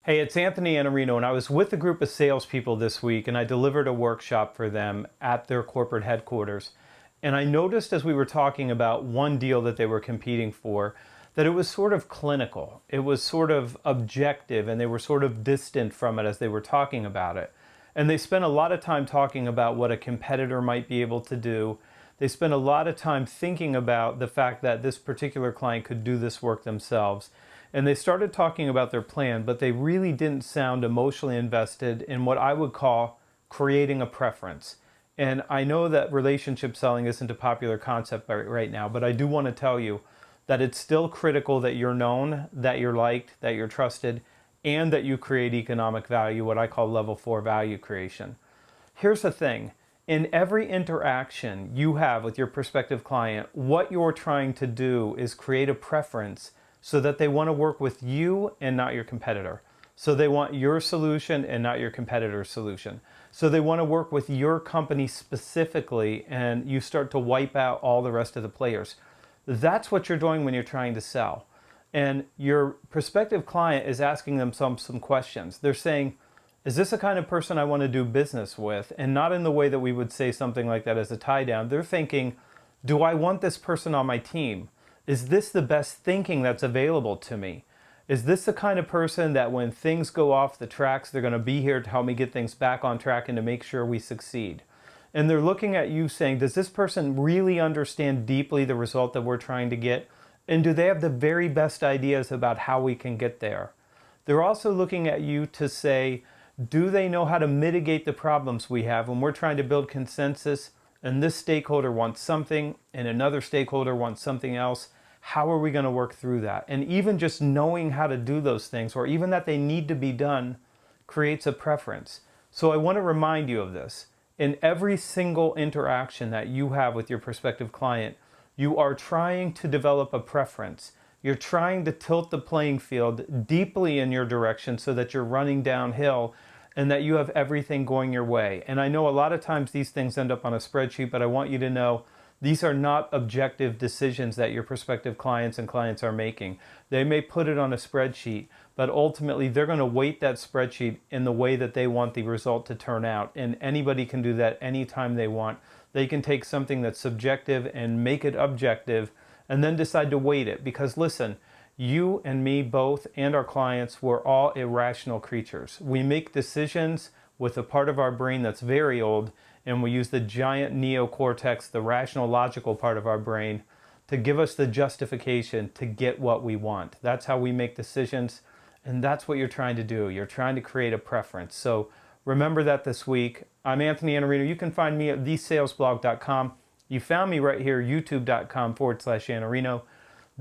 Hey, it's Iannarino, and I was with a group of salespeople this week, and I delivered a workshop for them at their corporate headquarters. And I noticed as we were talking about one deal that they were competing for, that it was sort of clinical. It was sort of objective, and they were sort of distant from it as they were talking about it. And they spent a lot of time talking about what a competitor might be able to do. They spent a lot of time thinking about the fact that this particular client could do this work themselves. And they started talking about their plan, but they really didn't sound emotionally invested in what I would call creating a preference. And I know that relationship selling isn't a popular concept right now, but I do want to tell you that it's still critical that you're known, that you're liked, that you're trusted, and that you create economic value, what I call level 4 value creation. Here's the thing. In every interaction you have with your prospective client, what you're trying to do is create a preference so that they want to work with you and not your competitor. So they want your solution and not your competitor's solution. So they want to work with your company specifically, and you start to wipe out all the rest of the players. That's what you're doing when you're trying to sell. And your prospective client is asking them some questions. They're saying, is this the kind of person I want to do business with? And not in the way that we would say something like that as a tie down. They're thinking, do I want this person on my team? Is this the best thinking that's available to me? Is this the kind of person that when things go off the tracks, they're going to be here to help me get things back on track and to make sure we succeed? And they're looking at you saying, does this person really understand deeply the result that we're trying to get? And do they have the very best ideas about how we can get there? They're also looking at you to say, do they know how to mitigate the problems we have when we're trying to build consensus and this stakeholder wants something and another stakeholder wants something else? How are we going to work through that? And even just knowing how to do those things, or even that they need to be done, creates a preference. So I want to remind you of this. In every single interaction that you have with your prospective client, you are trying to develop a preference. You're trying to tilt the playing field deeply in your direction so that you're running downhill and that you have everything going your way. And I know a lot of times these things end up on a spreadsheet, but I want you to know these are not objective decisions that your prospective clients are making. They may put it on a spreadsheet, but ultimately they're going to weight that spreadsheet in the way that they want the result to turn out. And anybody can do that anytime they want. They can take something that's subjective and make it objective and then decide to weight it. Because listen, you and me both and our clients, we're all irrational creatures. We make decisions with a part of our brain that's very old, and we use the giant neocortex, the rational logical part of our brain, to give us the justification to get what we want. That's how we make decisions, and that's what you're trying to do. You're trying to create a preference. So remember that this week. I'm Iannarino. You can find me at thesalesblog.com. You found me right here, youtube.com/Iannarino.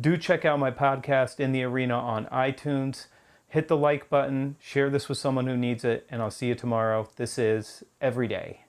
Do check out my podcast, In the Arena, on iTunes. Hit the like button, share this with someone who needs it, and I'll see you tomorrow. This is Every Day.